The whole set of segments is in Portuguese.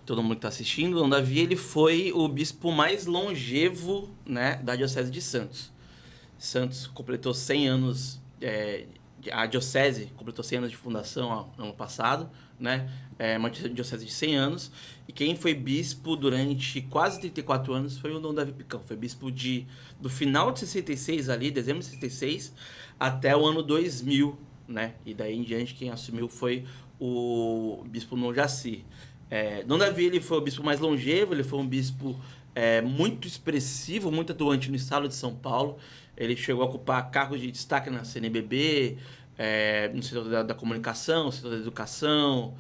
todo mundo que está assistindo, Dom Davi ele foi o bispo mais longevo, né, da Diocese de Santos. Santos completou 100 anos, a Diocese completou 100 anos de fundação ano passado, né? Uma diocese de 100 anos. E quem foi bispo durante quase 34 anos foi o Dom Davi Picão. Foi bispo do final de 66 ali, dezembro de 66, até o ano 2000, né? E daí em diante quem assumiu foi o bispo Dom Jaci. Dom Davi ele foi o bispo mais longevo, ele foi um bispo muito expressivo, muito atuante no estado de São Paulo. Ele chegou a ocupar cargos de destaque na CNBB, no setor da comunicação, no setor da educação.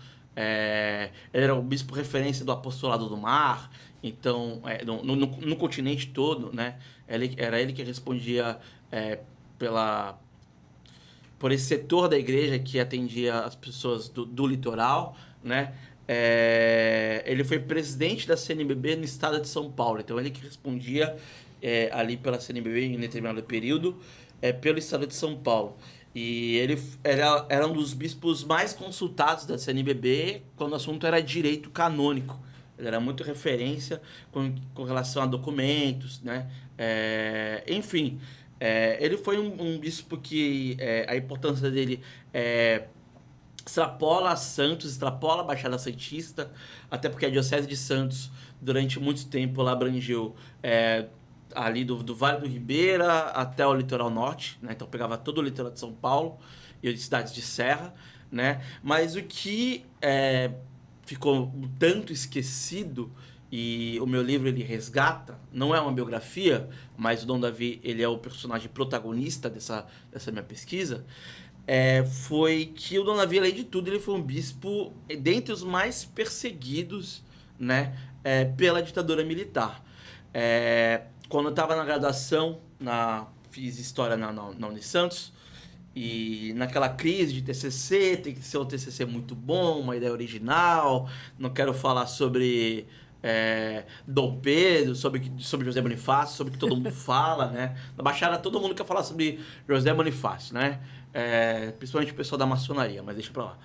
Ele era o bispo referência do apostolado do mar, então, no continente todo, né? Era ele que respondia por esse setor da igreja que atendia as pessoas do litoral, né? Ele foi presidente da CNBB no estado de São Paulo, então ele que respondia ali pela CNBB em determinado período, pelo estado de São Paulo. E ele era um dos bispos mais consultados da CNBB quando o assunto era direito canônico. Ele era muito referência com relação a documentos, né? Enfim, ele foi um bispo que a importância dele extrapola Santos, extrapola a Baixada Santista, até porque a Diocese de Santos, durante muito tempo, ela abrangeu ali do Vale do Ribeira até o litoral norte, né? Então pegava todo o litoral de São Paulo e as cidades de serra, né? Mas o que ficou tanto esquecido, e o meu livro ele resgata, não é uma biografia, mas o Dom Davi ele é o personagem protagonista dessa minha pesquisa, foi que o Dom Davi, além de tudo, ele foi um bispo dentre os mais perseguidos, né, pela ditadura militar. Quando eu estava na graduação, fiz História na Unisantos, e naquela crise de TCC, tem que ser um TCC muito bom, uma ideia original, não quero falar sobre Dom Pedro, sobre José Bonifácio, sobre o que todo mundo fala, né? Na Baixada todo mundo quer falar sobre José Bonifácio, né? Principalmente o pessoal da maçonaria, mas deixa pra lá.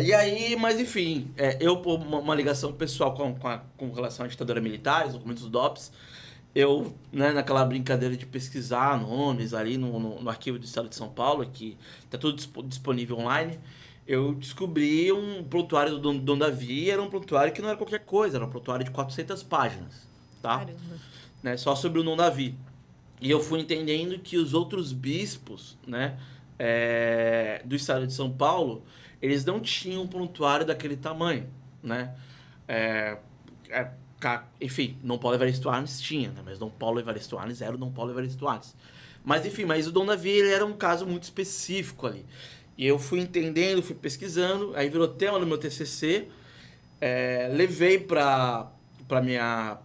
E aí, mas enfim, eu por uma ligação pessoal com relação à ditadura militar, os documentos do DOPS, eu, né, naquela brincadeira de pesquisar nomes ali no arquivo do Estado de São Paulo, que está tudo disponível online, eu descobri um prontuário do Dom Davi. Era um prontuário que não era qualquer coisa, era um prontuário de 400 páginas, tá? Caramba. Né, só sobre o Dom Davi. E eu fui entendendo que os outros bispos, né, do Estado de São Paulo, eles não tinham um prontuário daquele tamanho, né? Enfim, Dom Paulo Evaristo Arnes tinha, né? Mas Dom Paulo Evaristo Arnes era o Dom Paulo Evaristo Arnes. Mas enfim, o Dom Davi ele era um caso muito específico ali. E eu fui entendendo, fui pesquisando, aí virou tema no meu TCC, levei para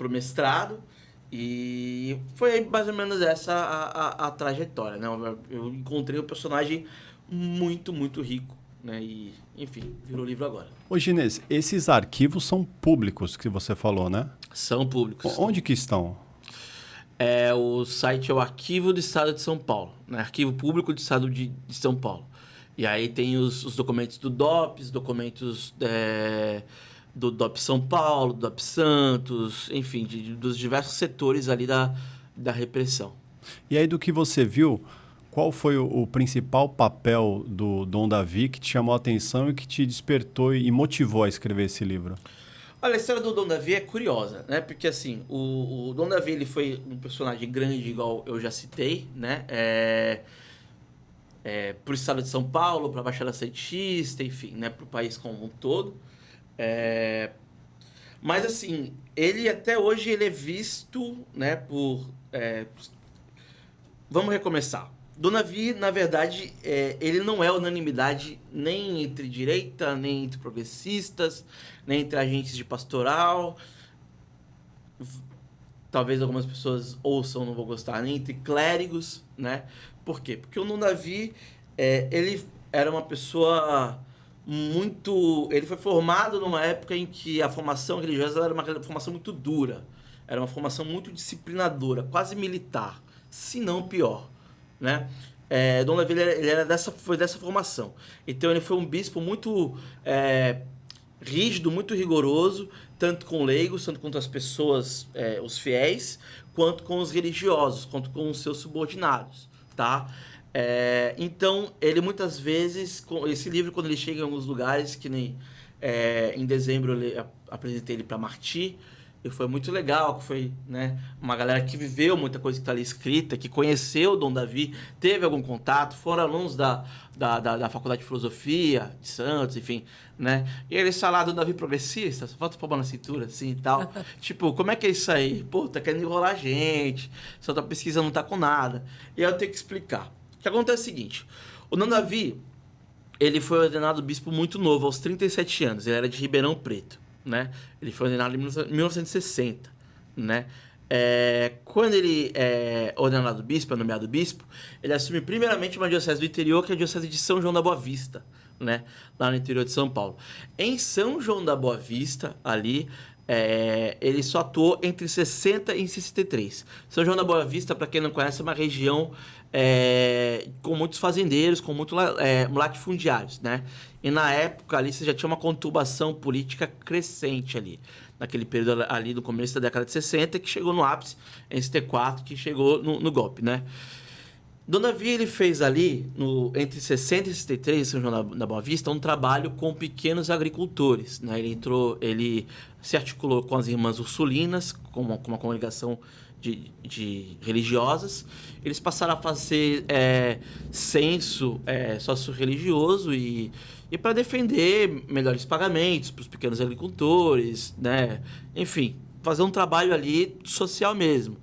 o mestrado, e foi mais ou menos essa a trajetória, né? Eu encontrei um personagem muito, muito rico, né? E, enfim, virou livro agora. Ô Ginês, esses arquivos são públicos que você falou, né? São públicos. Onde que estão? O site é o Arquivo do Estado de São Paulo, né? Arquivo Público do Estado de São Paulo. E aí tem os documentos do DOPS, documentos do DOPS São Paulo, do DOPS Santos, enfim, dos diversos setores ali da repressão. E aí, do que você viu, qual foi o principal papel do Dom Davi que te chamou a atenção e que te despertou e motivou a escrever esse livro? Olha, a história do Dom Davi é curiosa, né? Porque, assim, o Dom Davi ele foi um personagem grande, igual eu já citei, né? Para o estado de São Paulo, para a Baixada Santista, enfim, né? Para o país como um todo. Mas, assim, ele até hoje ele é visto, né, vamos recomeçar. Dom Davi, na verdade, ele não é unanimidade nem entre direita, nem entre progressistas, nem entre agentes de pastoral. Talvez algumas pessoas ouçam, não vou gostar, nem entre clérigos, né? Por quê? Porque o Dom Davi, ele era uma pessoa muito... Ele foi formado numa época em que a formação religiosa era uma formação muito dura. Era uma formação muito disciplinadora, quase militar, se não pior, né? Dom Davi ele foi dessa formação. Então ele foi um bispo muito rígido, muito rigoroso, tanto com leigos, tanto com as pessoas, os fiéis, quanto com os religiosos, quanto com os seus subordinados, tá? Então, ele muitas vezes, esse livro, quando ele chega em alguns lugares, que nem em dezembro eu apresentei ele para Marti, e foi muito legal, que foi, né, uma galera que viveu muita coisa que está ali escrita, que conheceu o Dom Davi, teve algum contato, foram alunos da Faculdade de Filosofia de Santos, enfim, né? E eles falaram, Dom Davi progressista, só falta pôr na cintura, assim, e tal. Tipo, como é que é isso aí? Pô, tá querendo enrolar a gente, só tua pesquisa não tá com nada. E aí eu tenho que explicar. O que acontece é o seguinte, o Dom Davi, ele foi ordenado bispo muito novo, aos 37 anos, ele era de Ribeirão Preto. Né? Ele foi ordenado em 1960, né? Quando ele é ordenado bispo, é nomeado bispo, ele assume primeiramente uma diocese do interior, que é a diocese de São João da Boa Vista, né? Lá no interior de São Paulo. Em São João da Boa Vista, ali, ele só atuou entre 60 e 63. São João da Boa Vista, para quem não conhece, é uma região com muitos fazendeiros, com muitos latifundiários, né? E na época ali você já tinha uma conturbação política crescente ali. Naquele período ali do começo da década de 60, que chegou no ápice em 64, que chegou no golpe, né? Dom Davi, ele fez ali, entre 60 e 63, em São João da Boa Vista, um trabalho com pequenos agricultores, né? Ele se articulou com as Irmãs Ursulinas, com uma congregação de religiosas. Eles passaram a fazer censo socio-religioso e para defender melhores pagamentos para os pequenos agricultores, né? Enfim, fazer um trabalho ali social mesmo.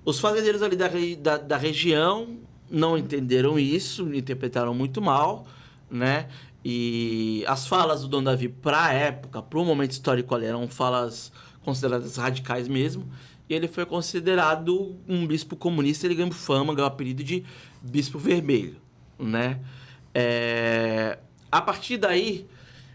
Os fazendeiros ali da região não entenderam isso, interpretaram muito mal, né? E as falas do Dom Davi para a época, para o momento histórico ali, eram falas consideradas radicais mesmo. E ele foi considerado um bispo comunista, ele ganhou fama, ganhou o apelido de Bispo Vermelho, né? A partir daí,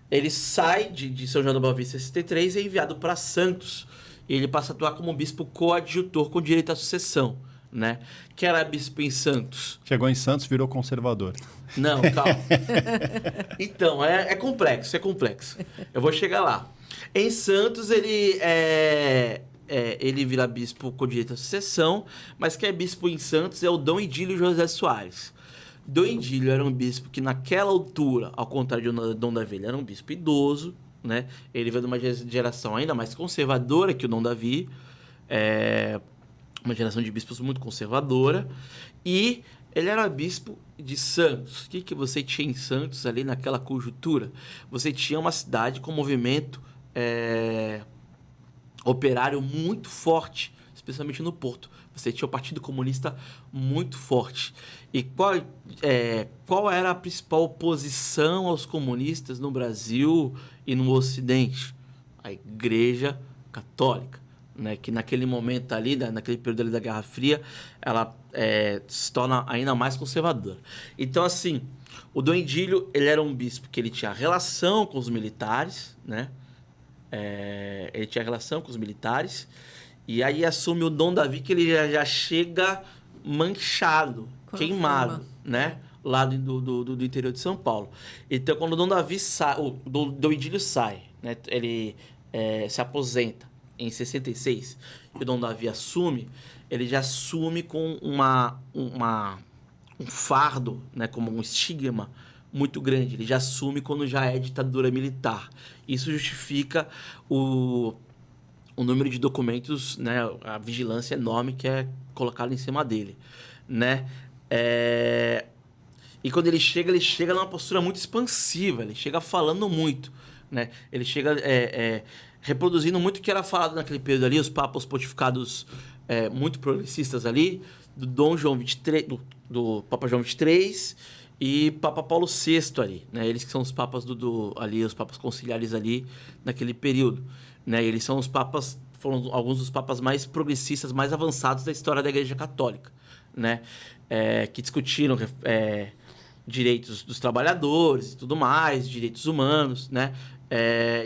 ele sai de São João da Boa Vista em 63 e é enviado para Santos. E ele passa a atuar como bispo coadjutor com direito à sucessão, né? Que era bispo em Santos. Chegou em Santos, virou conservador. Não, calma. Então, é complexo. Eu vou chegar lá. Em Santos, ele vira bispo com direito à sucessão, mas quem é bispo em Santos é o Dom Idílio José Soares. Dom Idílio era um bispo que, naquela altura, ao contrário de Dom Davi, ele era um bispo idoso, né? Ele veio de uma geração ainda mais conservadora que o Dom Davi, uma geração de bispos muito conservadora, e ele era bispo de Santos. O que você tinha em Santos ali naquela conjuntura? Você tinha uma cidade com movimento operário muito forte, especialmente no Porto. Você tinha o Partido Comunista muito forte. E qual era a principal oposição aos comunistas no Brasil e no Ocidente? A Igreja Católica, né? Que naquele momento ali, naquele período ali da Guerra Fria, ela se torna ainda mais conservadora. Então, assim, o Dom Idílio, ele era um bispo que ele tinha relação com os militares, né? Ele tinha relação com os militares, e aí assume o Dom Davi, que ele já chega manchado, queimado, né? Lá do interior de São Paulo. Então, quando o Dom Davi sai, o Dom Idílio sai, né? Ele se aposenta em 66, e o Dom Davi assume, ele já assume com um fardo, né? Como um estigma muito grande. Ele já assume quando já é ditadura militar. Isso justifica o número de documentos, né, a vigilância enorme que é colocada em cima dele, né? E quando ele chega numa postura muito expansiva, ele chega falando muito, né? Ele chega reproduzindo muito o que era falado naquele período ali, os papas pontificados muito progressistas ali, do Dom João 23, do Papa João 23 e Papa Paulo VI ali, né? Eles que são os papas ali, os papas conciliares ali naquele período, né? Eles são os papas, foram alguns dos papas mais progressistas, mais avançados da história da Igreja Católica, né? Que discutiram direitos dos trabalhadores e tudo mais, direitos humanos, né?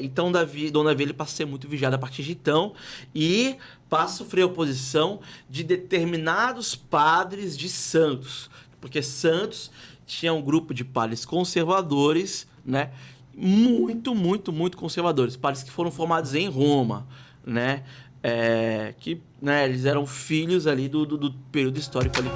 Então, Dom Davi ele passa a ser muito vigiado a partir de então e passa a sofrer oposição de determinados padres de Santos, porque Santos tinha um grupo de padres conservadores, né? muito, muito, muito conservadores. Padres que foram formados em Roma, né? Que, né, eles eram filhos ali do período histórico ali.